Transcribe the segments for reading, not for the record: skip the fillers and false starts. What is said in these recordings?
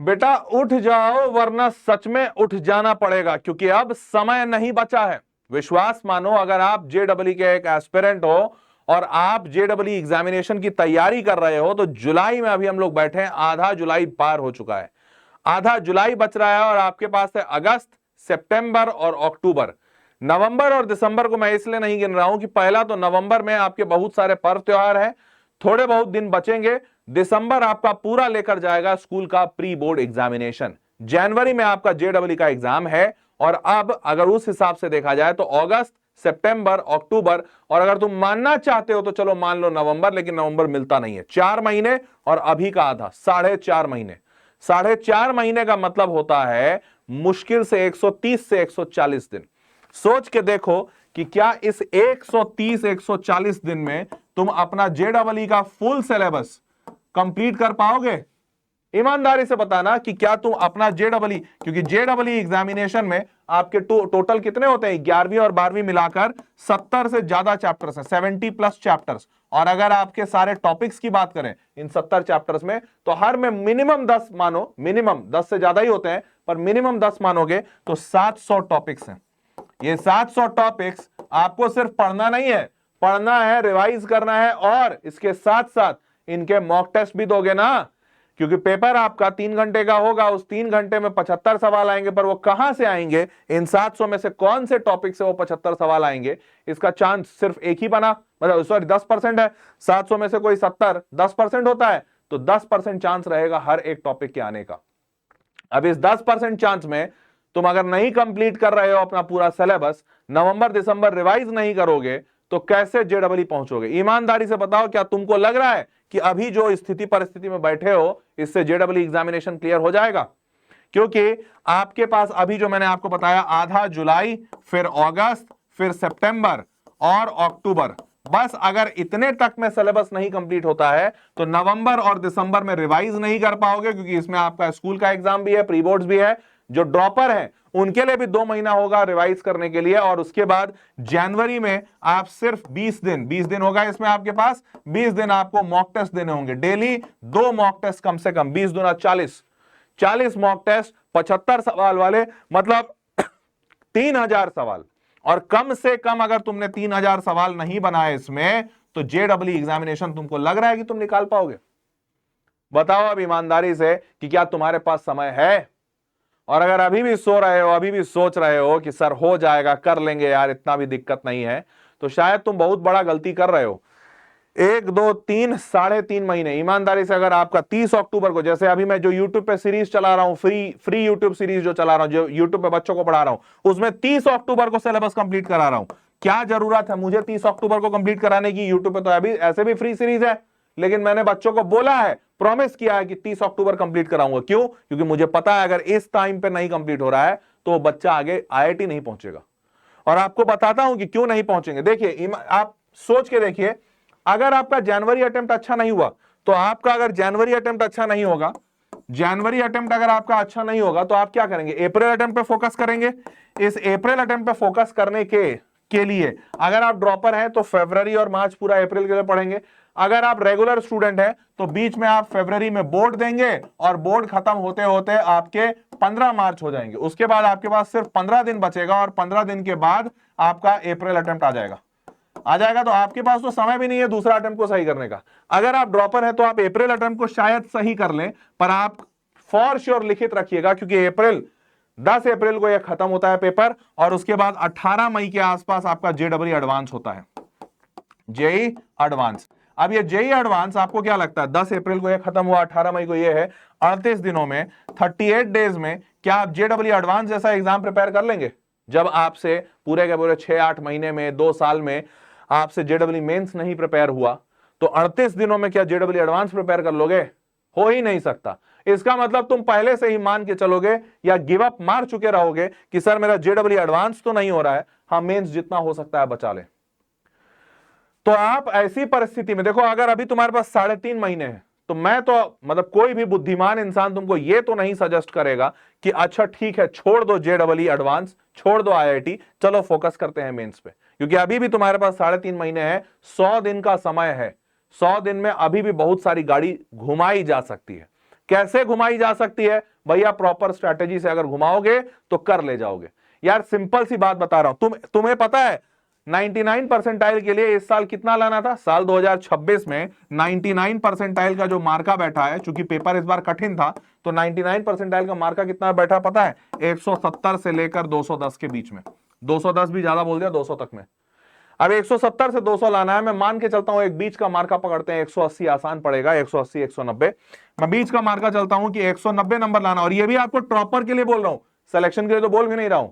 बेटा उठ जाओ वरना सच में उठ जाना पड़ेगा, क्योंकि अब समय नहीं बचा है। विश्वास मानो, अगर आप जेडब्ल्यू के एक एस्पिरेंट हो और आप जेडब्ल्यू एग्जामिनेशन की तैयारी कर रहे हो, तो जुलाई में अभी हम लोग बैठे हैं, आधा जुलाई पार हो चुका है, आधा जुलाई बच रहा है, और आपके पास है अगस्त, सितंबर और अक्टूबर। नवंबर और दिसंबर को मैं इसलिए नहीं गिन रहा हूं कि पहला तो नवंबर में आपके बहुत सारे पर्व त्योहार हैं, थोड़े बहुत दिन बचेंगे। दिसंबर आपका पूरा लेकर जाएगा स्कूल का प्री बोर्ड एग्जामिनेशन। जनवरी में आपका जेडब्ल्यू का एग्जाम है, और अब अगर उस हिसाब से देखा जाए तो अगस्त, सितंबर, अक्टूबर, और अगर तुम मानना चाहते हो तो चलो मान लो नवंबर, लेकिन नवंबर मिलता नहीं है। 4 महीने और अभी का आधा, 4.5 महीने। 4.5 महीने का मतलब होता है मुश्किल से 130 से 140 दिन। सोच के देखो कि क्या इस 130-140 दिन में तुम अपना जेडब्ल्यू का फुल सिलेबस कंप्लीट कर पाओगे? ईमानदारी से बताना कि क्या तुम अपना जेडब्ल्यू, क्योंकि जेडब्ल्यू एग्जामिनेशन में आपके टोटल कितने होते हैं, 11वीं और 12वीं मिलाकर 70 से ज्यादा चैप्टर्स हैं, 70+ चैप्टर्स। और अगर आपके सारे टॉपिक्स की बात करें इन 70 चैप्टर्स में, तो हर में मिनिमम 10 मानो, मिनिमम 10 से ज्यादा ही होते हैं, पर मिनिमम 10 मानोगे तो 700 टॉपिक्स हैं। ये 700 टॉपिक्स आपको सिर्फ पढ़ना नहीं है, पढ़ना है, रिवाइज करना है, और इसके साथ साथ इनके मॉक टेस्ट भी दोगे ना, क्योंकि पेपर आपका 3 घंटे का होगा। उस 3 घंटे में 75 सवाल आएंगे, पर वो कहां से आएंगे, इन 700 में से कौन से टॉपिक से वो 75 सवाल आएंगे, इसका चांस सिर्फ एक ही बना, मतलब सॉरी 10% है। 700 में से कोई 70, 10% होता है, तो 10% चांस रहेगा हर एक टॉपिक के आने का। अब इस 10% चांस में तुम अगर नहीं कंप्लीट कर रहे हो अपना पूरा सिलेबस, नवंबर दिसंबर रिवाइज नहीं करोगे, तो कैसे जेडब्ल्यू पहुंचोगे? ईमानदारी से बताओ, क्या तुमको लग रहा है कि अभी जो स्थिति परिस्थिति में बैठे हो इससे जेडब्ल्यू एग्जामिनेशन क्लियर हो जाएगा? क्योंकि आपके पास अभी जो मैंने आपको बताया, आधा जुलाई, फिर अगस्त, फिर सितंबर और अक्टूबर, बस अगर इतने तक में सिलेबस नहीं कंप्लीट होता है तो नवंबर और दिसंबर में रिवाइज नहीं कर पाओगे, क्योंकि इसमें आपका स्कूल का एग्जाम भी है, प्री बोर्ड्स भी है। जो ड्रॉपर है उनके लिए भी 2 महीना होगा रिवाइज करने के लिए, और उसके बाद जनवरी में आप सिर्फ 20 दिन होगा इसमें आपके पास, 20 दिन आपको मॉक टेस्ट देने होंगे, डेली 2 मॉक टेस्ट कम से कम, 20 दूना 40 मॉक टेस्ट, 75 सवाल वाले, मतलब 3000 सवाल। और कम से कम अगर तुमने 3000 सवाल नहीं बनाए इसमें, तो जेडब्ल्यू एग्जामिनेशन तुमको लग रहा है कि तुम निकाल पाओगे? बताओ अब ईमानदारी से कि क्या तुम्हारे पास समय है? और अगर अभी भी सो रहे हो, अभी भी सोच रहे हो कि सर हो जाएगा, कर लेंगे यार, इतना भी दिक्कत नहीं है, तो शायद तुम बहुत बड़ा गलती कर रहे हो। 1, 2, 3, 3.5 महीने ईमानदारी से, अगर आपका 30 अक्टूबर को, जैसे अभी मैं जो यूट्यूब पे सीरीज चला रहा हूं, फ्री यूट्यूब सीरीज जो चला रहा हूं, जो यूट्यूब पे बच्चों को पढ़ा रहा हूं, उसमें 30 अक्टूबर को सिलेबस कंप्लीट करा रहा हूं। क्या जरूरत है मुझे 30 अक्टूबर को कंप्लीट कराने की? यूट्यूब पे तो अभी ऐसे भी फ्री सीरीज है, लेकिन मैंने बच्चों को बोला है, प्रॉमिस किया है कि 30 अक्टूबर कंप्लीट कराऊंगा। क्यों? क्योंकि मुझे पता है अगर इस टाइम पे नहीं कंप्लीट हो रहा है तो वो बच्चा आगे आईआईटी नहीं पहुंचेगा। और आपको बताता हूं कि क्यों नहीं पहुंचेंगे। देखिए, आप सोच के देखिए, अगर आपका जनवरी अटेम्प्ट अच्छा नहीं हुआ, तो आपका अगर जनवरी अटेम्प्ट अच्छा नहीं होगा, जनवरी अटेम्प्ट अगर आपका अच्छा नहीं होगा, तो आप क्या करेंगे? अप्रैल अटेम्प्ट पे फोकस करेंगे। इस अप्रैल अटेम्प्ट पे फोकस करने के लिए अगर आप ड्रॉपर हैं तो फरवरी और मार्च पूरा अप्रैल के लिए पढ़ेंगे। अगर आप रेगुलर स्टूडेंट हैं तो बीच में आप फरवरी में बोर्ड देंगे, और बोर्ड खत्म होते होते आपके 15 मार्च हो जाएंगे। उसके बाद आपके पास सिर्फ 15 दिन बचेगा, और 15 दिन के बाद आपका अप्रैल अटेम्प्ट आ जाएगा। तो आपके पास तो समय भी नहीं है दूसरा अटेम्प्ट को सही करने का। अगर आप ड्रॉपर है तो आप अप्रैल अटेम्प्ट को शायद सही कर लें, पर आप फॉर श्योर लिखित रखिएगा, क्योंकि 10 अप्रैल को यह खत्म होता है पेपर, और उसके बाद 18 मई के आसपास आपका जेडब्ल्यू एडवांस होता है, जेई एडवांस। अब ये जेई एडवांस आपको क्या लगता है, 10 अप्रैल को ये खत्म हुआ, 18 मई को ये है, 38 दिनों में, 38 डेज में क्या आप जेडब्ल्यू एडवांस जैसा एग्जाम प्रिपेयर कर लेंगे? जब आपसे पूरे के पूरे 6-8 महीने में, 2 साल में आपसे जेडब्ल्यू मेंस नहीं प्रिपेयर हुआ, तो 38 दिनों में क्या जेडब्ल्यू एडवांस प्रिपेयर कर लोगे? हो ही नहीं सकता। इसका मतलब तुम पहले से ही मान के चलोगे या गिव अप मार चुके रहोगे कि सर मेरा जेडब्ल्यू एडवांस तो नहीं हो रहा है, हाँ मेंस जितना हो सकता है बचा ले। तो आप ऐसी परिस्थिति में देखो, अगर अभी तुम्हारे पास 3.5 महीने हैं, तो मैं तो मतलब कोई भी बुद्धिमान इंसान तुमको ये तो नहीं सजेस्ट करेगा कि अच्छा ठीक है छोड़ दो जेडब्ल्यू एडवांस, छोड़ दो आईआईटी, चलो फोकस करते हैं मेंस पे, क्योंकि अभी भी तुम्हारे पास 3.5 महीने है, 100 दिन का समय है। 100 दिन में अभी भी बहुत सारी गाड़ी घुमाई जा सकती है। कैसे घुमाई जा सकती है भैया? प्रॉपर स्ट्रैटेजी से अगर घुमाओगे तो कर ले जाओगे। यार सिंपल सी बात बता रहा हूं, तुम्हें पता है 99 परसेंटाइल के लिए इस साल कितना लाना था? साल 2026 में 99 परसेंटाइल का जो मार्का बैठा है, चूंकि पेपर इस बार कठिन था, तो 99 परसेंटाइल का मार्का कितना बैठा पता है? 170 से लेकर 210 के बीच में। 210 भी ज्यादा बोल दिया, 200 तक में। अब 170 से 200 लाना है। मैं मान के चलता हूं एक बीच का मार्का पकड़ते हैं, 180 आसान पड़ेगा, 180 190। मैं बीच का मार्का चलता हूं कि 190 नंबर लाना, और ये भी आपको टॉपर के लिए बोल रहा हूं, सिलेक्शन के लिए तो बोल भी नहीं रहा हूं।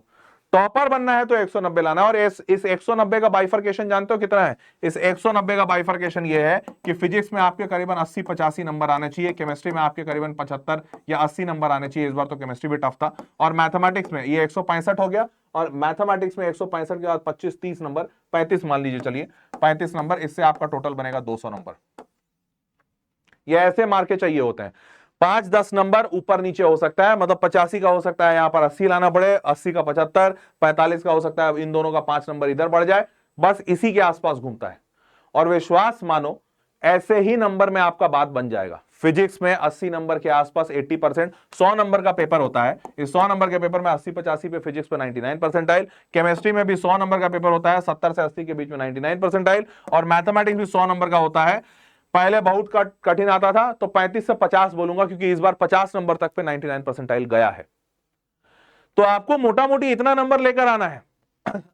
टॉपर बनना है तो 190 लाना है। और इस 190 का बाइफरकेशन जानते हो कितना है? इस 190 का बाइफरकेशन ये है कि फिजिक्स में आपके करीबन 80-85 नंबर आने चाहिए, केमिस्ट्री में आपके करीबन 75 या 80 नंबर आने चाहिए। इस बार तो केमिस्ट्री भी टफ था। और मैथमेटिक्स में ये 165 हो गया, और मैथमेटिक्स में 165 के बाद 25-30 नंबर, 35 मान लीजिए, चलिए 35 नंबर, इससे आपका टोटल बनेगा 200 नंबर। ये ऐसे मार्के चाहिए होते हैं। 5-10 नंबर ऊपर नीचे हो सकता है, मतलब 85 का हो सकता है, यहां पर 80 लाना पड़े, 80 का 75, 45 का हो सकता है, इन दोनों का 5 नंबर इधर बढ़ जाए, बस इसी के आसपास घूमता है। और विश्वास मानो ऐसे ही नंबर में आपका बात बन जाएगा। फिजिक्स में 80 नंबर के आसपास 80%, 100 नंबर का पेपर होता है। इस 100 नंबर के पेपर में 80-85 पे फिजिक्स पे 99 परसेंटाइल। केमिस्ट्री में भी 100 नंबर का पेपर होता है, 70 से 80 के बीच में 99 परसेंटाइल। और मैथमेटिक्स भी 100 नंबर का होता है। पहले बहुत कठिन आता था, तो 35 से 50 बोलूंगा, क्योंकि इस बार 50 नंबर तक पे 99 परसेंटाइल गया है। तो आपको मोटा मोटी इतना नंबर लेकर आना है।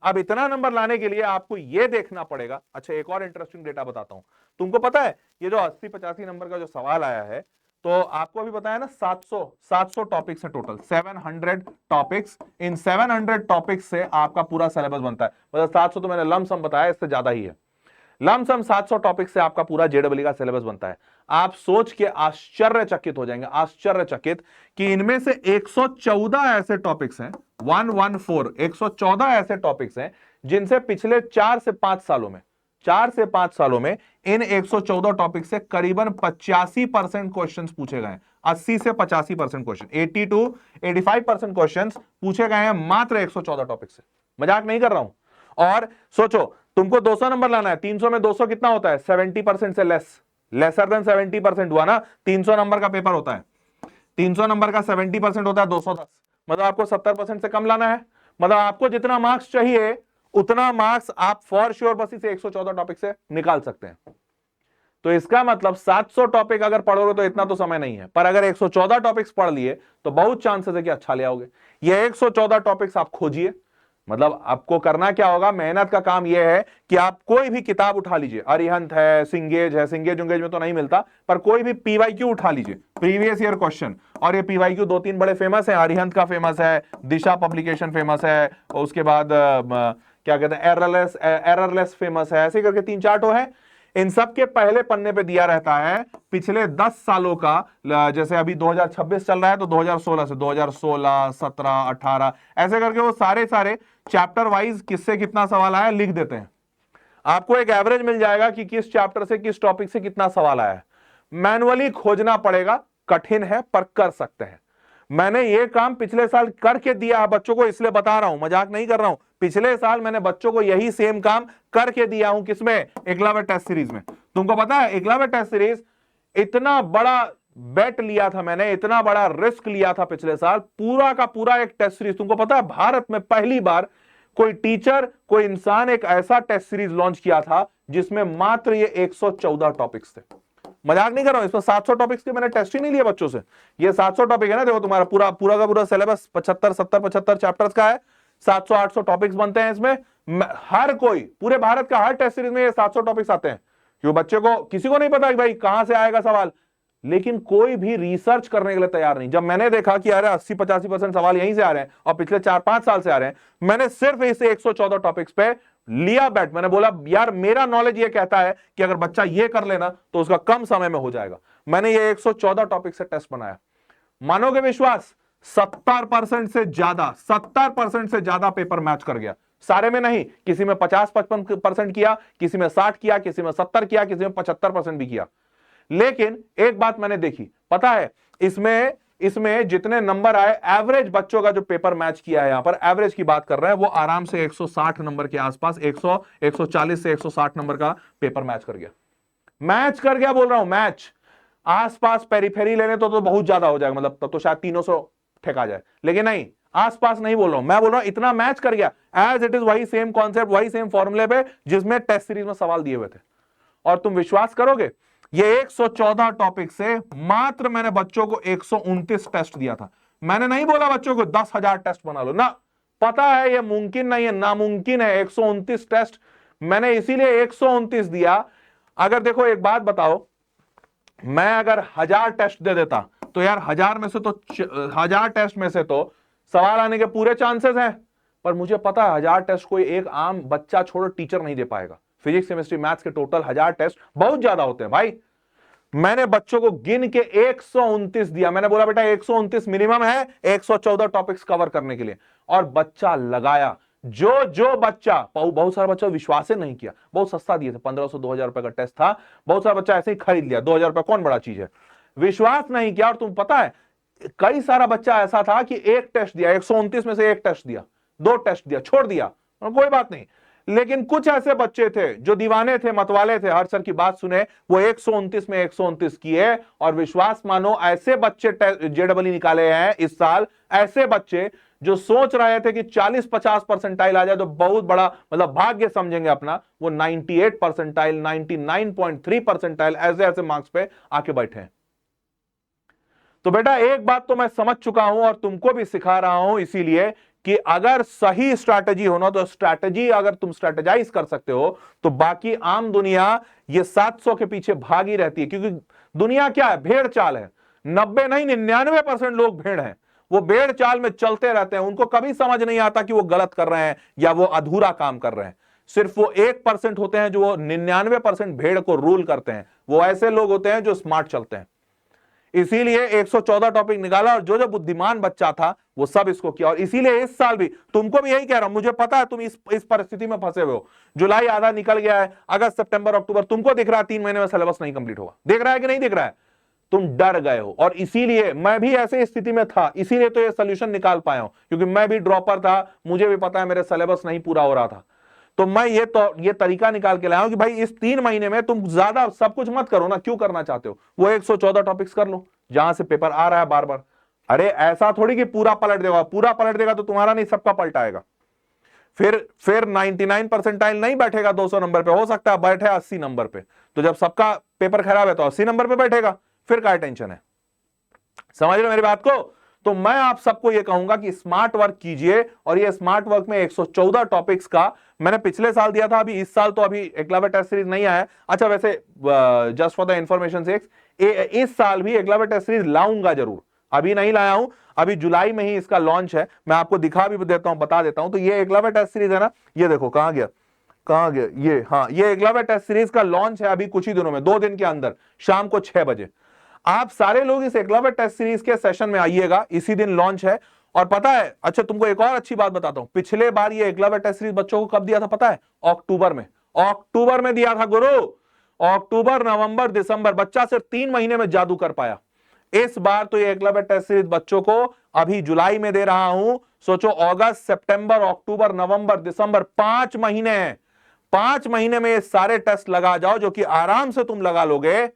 अब इतना नंबर लाने के लिए आपको यह देखना पड़ेगा। अच्छा, एक और इंटरेस्टिंग डेटा बताता हूं। तुमको पता है ये जो 80-85 नंबर का जो सवाल आया है, तो आपको अभी बताया ना 700 टॉपिक्स है टोटल, 700 टॉपिक्स। इन 700 टॉपिक्स से आपका पूरा सिलेबस बनता है। मतलब 700 तो मैंने लमसम बताया, इससे ज्यादा ही है। लमसम 700 टॉपिक से आपका पूरा जेडब्ल्यू का सिलेबस बनता है। आप सोच के आश्चर्यचकित हो जाएंगे, आश्चर्यचकित, कि इनमें से 114 ऐसे टॉपिक्स हैं, 114 ऐसे टॉपिक्स हैं जिनसे पिछले 4 से 5 सालों में इन 114 टॉपिक से करीबन 85% क्वेश्चन पूछे गए। 80 से 85% क्वेश्चन, 80 to 85% क्वेश्चन पूछे गए हैं मात्र 114 टॉपिक से। मजाक नहीं कर रहा हूं। और सोचो, तुमको 200 नंबर लाना है, 300 में 200 कितना होता है? 70% से लेसर देन 70% हुआ ना। 300 नंबर का पेपर होता है, 300 नंबर का 70% होता है 210, मतलब आपको 70% से कम लाना है। मतलब आपको जितना मार्क्स चाहिए उतना मार्क्स आप फॉर श्योर बस इसे 114 टॉपिक से निकाल सकते हैं। तो इसका मतलब 700 टॉपिक अगर पढ़ोगे तो इतना तो समय नहीं है, पर अगर 114 टॉपिक्स पढ़ लिए तो बहुत चांसेस है कि अच्छा ले आओगे। ये 114 टॉपिक्स आप खोजिए। मतलब आपको करना क्या होगा, मेहनत का काम यह है कि आप कोई भी किताब उठा लीजिए, अरिहंत है, सिंगेज है, सिंगेज उंगेज में तो नहीं मिलता, पर कोई भी पीवाईक्यू उठा लीजिए, प्रीवियस ईयर क्वेश्चन। और ये पीवाईक्यू 2-3 बड़े फेमस हैं, अरिहंत का फेमस है, दिशा पब्लिकेशन फेमस है, और उसके बाद क्या कहते हैं, एररलेस फेमस है, ऐसे करके 3-4 तो है। इन सब के पहले पन्ने पे दिया रहता है पिछले 10 सालों का। जैसे अभी 2026 चल रहा है, तो 2016 से 2016, 17, 18 ऐसे करके वो सारे चैप्टर वाइज किससे कितना सवाल आया लिख देते हैं। आपको एक एवरेज मिल जाएगा कि किस चैप्टर से किस टॉपिक से कितना सवाल आया है। मैनुअली खोजना पड़ेगा, कठिन है पर कर सकते हैं। मैंने ये काम पिछले साल करके दिया है बच्चों को, इसलिए बता रहा हूं, मजाक नहीं कर रहा हूं। पिछले साल मैंने बच्चों को यही सेम काम करके दिया हूं, किसमें? एकलव्य टेस्ट सीरीज में। तुमको पता है एकलव्य टेस्ट सीरीज, इतना बड़ा बेट लिया था मैंने, इतना बड़ा रिस्क लिया था पिछले साल, पूरा का पूरा एक टेस्ट सीरीज। तुमको पता है भारत में पहली बार कोई टीचर, कोई इंसान एक ऐसा टेस्ट सीरीज लॉन्च किया था जिसमें मात्र ये 114 टॉपिक्स थे। मजाक नहीं कर रहा हूं, इसमें 700 टॉपिक्स के मैंने टेस्ट ही नहीं लिया बच्चों से। ये 700 टॉपिक है ना, देखो तुम्हारा पूरा का पूरा सिलेबस 75 चैप्टर्स का है, 700-800 टॉपिक्स बनते हैं इसमें। हर कोई, पूरे भारत का हर टेस्ट सीरीज में ये 700 टॉपिक्स आते हैं। क्यों? बच्चे को, किसी को नहीं पता कि भाई कहां से आएगा सवाल, लेकिन कोई भी रिसर्च करने के लिए तैयार नहीं। जब मैंने देखा कि अरे 80-85% सवाल यहीं से आ रहे हैं और पिछले 4-5 साल से आ रहे हैं, मैंने सिर्फ इस 114 टॉपिक्स पे लिया बैट। मैंने बोला यार मेरा नॉलेज ये कहता है कि अगर बच्चा ये कर लेना तो उसका कम समय में हो जाएगा। मैंने ये 114 टॉपिक से टेस्ट बनाया। मानोगे विश्वास, 70% से ज्यादा पेपर मैच कर गया। सारे में नहीं, किसी में 50-55% किया, किसी में 60 किया, किसी में 70 किया, किसी में 75% भी किया। लेकिन एक बात मैंने देखी, पता है इसमें जितने नंबर आए, एवरेज बच्चों का जो पेपर मैच किया है, यहां पर एवरेज की बात कर रहे हैं, वो आराम से 160 नंबर के आसपास, 140 से 160 नंबर का पेपर मैच कर गया बोल रहा हूं, मैच। आसपास पेरिफेरी लेने तो बहुत ज्यादा हो जाएगा, मतलब तब तो शायद 300 ठेका जाए, लेकिन नहीं, आसपास नहीं बोल रहा हूं मैं, बोल रहा हूं इतना मैच कर गया एज इट इज, वही सेम कॉन्सेप्ट, वही सेम फॉर्मूले पे जिसमें टेस्ट सीरीज में सवाल दिए हुए थे। और तुम विश्वास करोगे, ये 114 टॉपिक से मात्र मैंने बच्चों को 129 टेस्ट दिया था। मैंने नहीं बोला बच्चों को 10,000 टेस्ट बना लो ना, पता है ये मुमकिन नहीं है, नामुमकिन है। 129 टेस्ट मैंने इसीलिए 129 दिया। अगर देखो एक बात बताओ, मैं अगर 1000 टेस्ट दे देता तो यार 1000 में से तो 1000 टेस्ट में से तो सवाल आने के पूरे चांसेस हैं, पर मुझे पता है 1000 टेस्ट कोई एक आम बच्चा छोड़ो टीचर नहीं दे पाएगा। फिजिक्स केमिस्ट्री मैथ्स के टोटल 1000 टेस्ट बहुत ज्यादा होते हैं भाई। मैंने बच्चों को गिन के 129 दिया, मैंने बोला बेटा 129 मिनिमम है 114 टॉपिक्स कवर करने के लिए, और बच्चा लगाया। जो बच्चा, बहुत सारा बच्चा विश्वास ही नहीं किया, बहुत सस्ता दिए थे, 1500-2000 रुपए का टेस्ट था, बहुत सारा बच्चा ऐसे ही खरीद लिया, 2000 रुपए कौन बड़ा चीज है, विश्वास नहीं किया। और तुम पता है कई सारा बच्चा ऐसा था कि एक टेस्ट दिया, 129 में से एक टेस्ट दिया, 2 टेस्ट दिया, छोड़ दिया, और कोई बात नहीं। लेकिन कुछ ऐसे बच्चे थे जो दीवाने थे, मतवाले थे, हर सर की बात सुने, वो 129 में 129 किए। और विश्वास मानो ऐसे बच्चे जेडबल निकाले हैं इस साल, ऐसे बच्चे जो सोच रहे थे कि 40-50 परसेंटाइल आ जाए तो बहुत बड़ा मतलब भाग्य समझेंगे अपना, वो 98 परसेंटाइल, 99.3 परसेंटाइल, ऐसे ऐसे मार्क्स पे आके बैठे हैं। तो बेटा एक बात तो मैं समझ चुका हूं और तुमको भी सिखा रहा हूं, इसीलिए कि अगर सही स्ट्रैटेजी हो ना, तो स्ट्रैटेजी अगर तुम स्ट्रैटेजाइज कर सकते हो तो बाकी आम दुनिया ये 700 के पीछे भागी रहती है। क्योंकि दुनिया क्या है, भेड़ चाल है। 90 नहीं 99% लोग भेड़ हैं, वो भेड़ चाल में चलते रहते हैं, उनको कभी समझ नहीं आता कि वो गलत कर रहे हैं या वो अधूरा काम कर रहे हैं। सिर्फ वो 1% होते हैं जो वो 99% भेड़ को रूल करते हैं, वो ऐसे लोग होते हैं जो स्मार्ट चलते हैं। इसीलिए 114 टॉपिक निकाला, और जो बुद्धिमान बच्चा था वो सब इसको किया। और इसीलिए इस साल भी तुमको भी यही कह रहा हूं, मुझे पता है तुम इस परिस्थिति में फंसे हुए हो। जुलाई आधा निकल गया है, अगस्त सितंबर अक्टूबर, तुमको दिख रहा है 3 महीने में सिलेबस नहीं कंप्लीट होगा, दिख रहा है कि नहीं दिख रहा है, तुम डर गए हो। और इसीलिए मैं भी ऐसे स्थिति में था, इसीलिए तो ये सोल्यूशन निकाल पाया हूं, क्योंकि मैं भी ड्रॉपर था, मुझे भी पता है मेरे सिलेबस नहीं पूरा हो रहा था। तो मैं ये तरीका निकाल के लाया हूं कि भाई इस 3 महीने में तुम ज्यादा सब कुछ मत करो ना, क्यों करना चाहते हो, वो 114 टॉपिक्स कर लो जहां से पेपर आ रहा है बार बार। अरे ऐसा थोड़ी कि पूरा पलट देगा, पूरा पलट देगा तो तुम्हारा नहीं सबका पलटाएगा। फिर 99 परसेंटाइल नहीं बैठेगा 200 नंबर पे, हो सकता है बैठे 80 नंबर पे। तो जब सबका पेपर खराब है तो 80 नंबर पे बैठेगा, फिर क्या टेंशन है। समझ रहे मेरी बात को। तो मैं आप सबको यह कहूंगा कि स्मार्ट वर्क कीजिए, और ये स्मार्ट वर्क में 114 टॉपिक्स का मैंने पिछले साल दिया था, अभी इस साल तो अभी एकलव्य टेस्ट सीरीज नहीं आया है। अच्छा वैसे जस्ट फॉर द इंफॉर्मेशन से इस साल भी एकलव्य टेस्ट सीरीज लाऊंगा जरूर, अभी नहीं लाया हूं, अभी जुलाई में ही इसका लॉन्च है। मैं आपको दिखा भी देता हूं, बता देता हूं। तो ये एकलव्य टेस्ट सीरीज है ना, ये देखो कहां गया ये, हाँ ये एकलव्य टेस्ट सीरीज का लॉन्च है अभी कुछ ही दिनों में, 2 दिन के अंदर शाम को 6 बजे। आप सारे लोग इस एकलव्य टेस्ट सीरीज के सेशन में आइएगा, इसी दिन लॉन्च है। और पता है, अच्छा तुमको एक और अच्छी बात बताता हूं, पिछले बार ये एकलव्य टेस्ट सीरीज बच्चों को कब दिया था पता है? अक्टूबर में दिया था गुरु। अक्टूबर नवंबर दिसंबर, बच्चा सिर्फ 3 महीने में जादू कर पाया। इस बार तो ये एकलव्य टेस्ट सीरीज बच्चों को अभी जुलाई में दे रहा हूं। सोचो अगस्त सितंबर अक्टूबर नवंबर दिसंबर 5 महीने हैं, 5 महीने में ये सारे टेस्ट लगा जाओ, जो कि आराम से तुम लगा लोगे।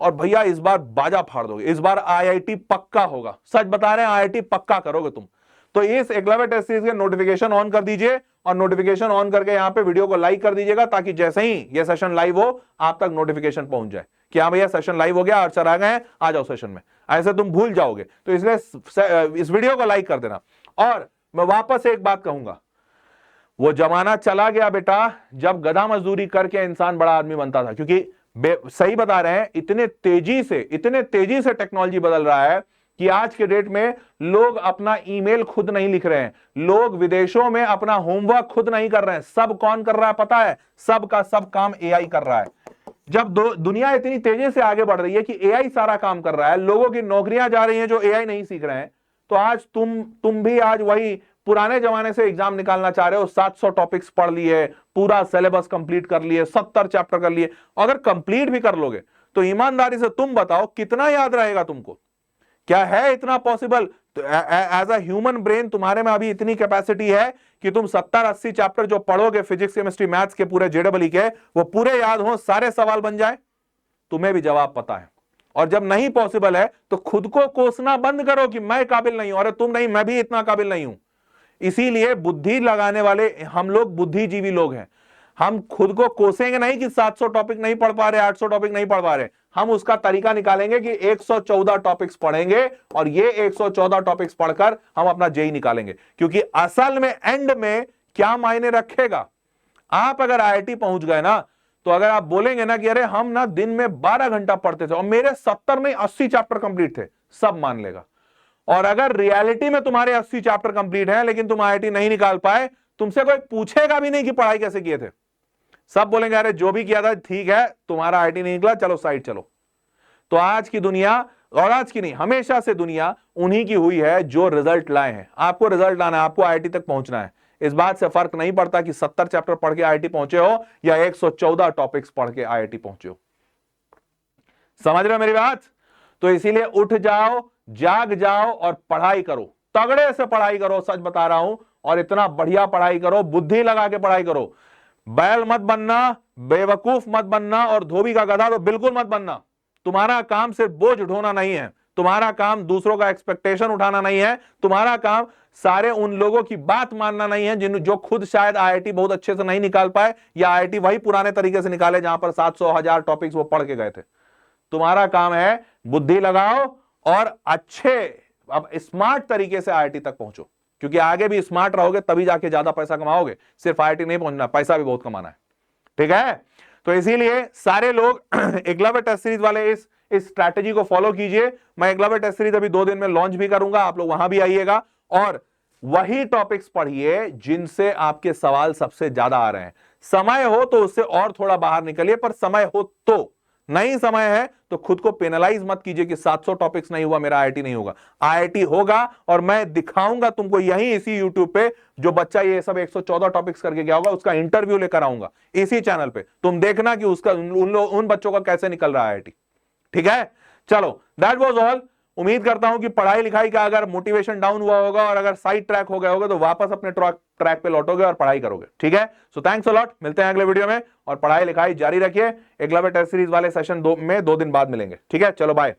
और भैया इस बार बाजा फाड़ दोगे, इस बार आईआईटी पक्का होगा, सच बता रहे हैं, आईआईटी पक्का करोगे तुम। तो इस एकलव्य टेस्ट सीरीज के नोटिफिकेशन ऑन कर दीजिए, और नोटिफिकेशन ऑन करके यहां पे वीडियो को लाइक कर दीजिएगा, ताकि जैसे ही ये सेशन लाइव हो आप तक नोटिफिकेशन पहुंच जाए कि हाँ भैया सेशन लाइव हो गया, अर्चर आ गए हैं, आ जाओ सेशन में। ऐसे तुम भूल जाओगे, तो इसलिए इस वीडियो को लाइक कर देना। और मैं वापस एक बात कहूंगा, वो जमाना चला गया बेटा जब गधा मजदूरी करके इंसान बड़ा आदमी बनता था। क्योंकि सही बता रहे हैं, इतने तेजी से टेक्नोलॉजी बदल रहा है कि आज के डेट में लोग अपना ईमेल खुद नहीं लिख रहे हैं, लोग विदेशों में अपना होमवर्क खुद नहीं कर रहे हैं। सब कौन कर रहा है पता है? सब का सब काम एआई कर रहा है। जब दुनिया इतनी तेजी से आगे बढ़ रही है कि एआई सारा काम कर रहा है, लोगों की नौकरियां जा रही हैं जो एआई नहीं सीख रहे हैं, तो आज तुम भी आज वही पुराने जमाने से एग्जाम निकालना चाह रहे हो। 700 टॉपिक्स पढ़ लिए, पूरा सिलेबस कंप्लीट कर लिए, 70 चैप्टर कर लिए। अगर कंप्लीट भी कर लोगे तो ईमानदारी से तुम बताओ कितना याद रहेगा तुमको? क्या है इतना पॉसिबल? तो एज अ ह्यूमन ब्रेन तुम्हारे में अभी इतनी कैपेसिटी है कि तुम 70-80 चैप्टर जो पढ़ोगे फिजिक्स केमिस्ट्री मैथ्स के पूरे जेडबल के, वो पूरे याद हो, सारे सवाल बन जाए? तुम्हें भी जवाब पता है। और जब नहीं पॉसिबल है तो खुद को कोसना बंद करो कि मैं काबिल नहीं हूं, अरे तुम नहीं, मैं भी इतना काबिल नहीं हूं। इसीलिए बुद्धि लगाने वाले हम लोग बुद्धिजीवी लोग हैं। हम खुद को कोसेंगे नहीं कि 700 टॉपिक नहीं पढ़ पा रहे, 800 टॉपिक नहीं पढ़ पा रहे। हम उसका तरीका निकालेंगे कि 114 टॉपिक्स पढ़ेंगे और ये 114 टॉपिक्स पढ़कर हम अपना जेई निकालेंगे। क्योंकि असल में एंड में क्या मायने रखेगा, आप अगर आईआईटी पहुंच गए ना, तो अगर आप बोलेंगे ना कि अरे हम ना दिन में 12 घंटा पढ़ते थे और मेरे 70 में 80 चैप्टर कंप्लीट थे, सब मान लेगा। और अगर रियलिटी में तुम्हारे 80 चैप्टर कंप्लीट हैं लेकिन तुम आईआईटी नहीं निकाल पाए, तुमसे कोई पूछेगा भी नहीं कि पढ़ाई कैसे किए थे। सब बोलेंगे अरे जो भी किया था ठीक है, तुम्हारा आईआईटी नहीं निकला, चलो साइड चलो। तो आज की दुनिया, और आज की नहीं हमेशा से दुनिया उन्हीं की हुई है जो रिजल्ट लाए हैं। आपको रिजल्ट लाना है, आपको आईआईटी तक पहुंचना है। इस बात से फर्क नहीं पड़ता कि 70 चैप्टर पढ़ के आईआईटी पहुंचे हो या 114 टॉपिक्स पढ़ के आईआईटी पहुंचे हो। समझ रहे हो मेरी बात? तो इसीलिए उठ जाओ, जाग जाओ और पढ़ाई करो, तगड़े से पढ़ाई करो, सच बता रहा हूं। और इतना बढ़िया पढ़ाई करो, बुद्धि लगा के पढ़ाई करो। बैल मत बनना, बेवकूफ मत बनना और धोबी का गधा तो बिल्कुल मत बनना। तुम्हारा काम सिर्फ बोझ ढोना नहीं है, तुम्हारा काम दूसरों का एक्सपेक्टेशन उठाना नहीं है, तुम्हारा काम सारे उन लोगों की बात मानना नहीं है जिन जो खुद शायद आईआईटी बहुत अच्छे से नहीं निकाल पाए, या आईआईटी वही पुराने तरीके से निकाले जहां पर 700 1000 टॉपिक्स वो पढ़ के गए थे। तुम्हारा काम है बुद्धि लगाओ और अच्छे, अब स्मार्ट तरीके से आईआईटी तक पहुंचो, क्योंकि आगे भी स्मार्ट रहोगे तभी जाके ज्यादा पैसा कमाओगे। सिर्फ आईआईटी नहीं पहुंचना, पैसा भी बहुत कमाना है, ठीक है? तो इसीलिए सारे लोग एकलव्य टेस्ट सीरीज वाले इस स्ट्रैटेजी को फॉलो कीजिए। मैं एकलव्य टेस्ट सीरीज अभी 2 दिन में लॉन्च भी करूंगा, आप लोग वहां भी आइएगा और वही टॉपिक्स पढ़िए जिनसे आपके सवाल सबसे ज्यादा आ रहे हैं। समय हो तो उससे और थोड़ा बाहर निकलिए, पर समय हो तो, नहीं समय है तो खुद को पेनलाइज मत कीजिए कि 700 टॉपिक्स नहीं हुआ, मेरा आईआईटी नहीं होगा। आईआईटी होगा और मैं दिखाऊंगा तुमको यही इसी यूट्यूब पे, जो बच्चा ये सब 114 टॉपिक्स करके गया होगा उसका इंटरव्यू लेकर आऊंगा इसी चैनल पे। तुम देखना कि उसका उन बच्चों का कैसे निकल रहा है आईआईटी, ठीक है? चलो, दैट वाज ऑल। उम्मीद करता हूं कि पढ़ाई लिखाई का अगर मोटिवेशन डाउन हुआ होगा और अगर साइड ट्रैक हो गया होगा तो वापस अपने ट्रैक पे लौटोगे और पढ़ाई करोगे, ठीक है? सो थैंक्स अ लॉट, मिलते हैं अगले वीडियो में और पढ़ाई लिखाई जारी रखिए। एकलव्य टेस्ट सीरीज वाले सेशन 2 में 2 दिन बाद मिलेंगे, ठीक है? चलो बाय।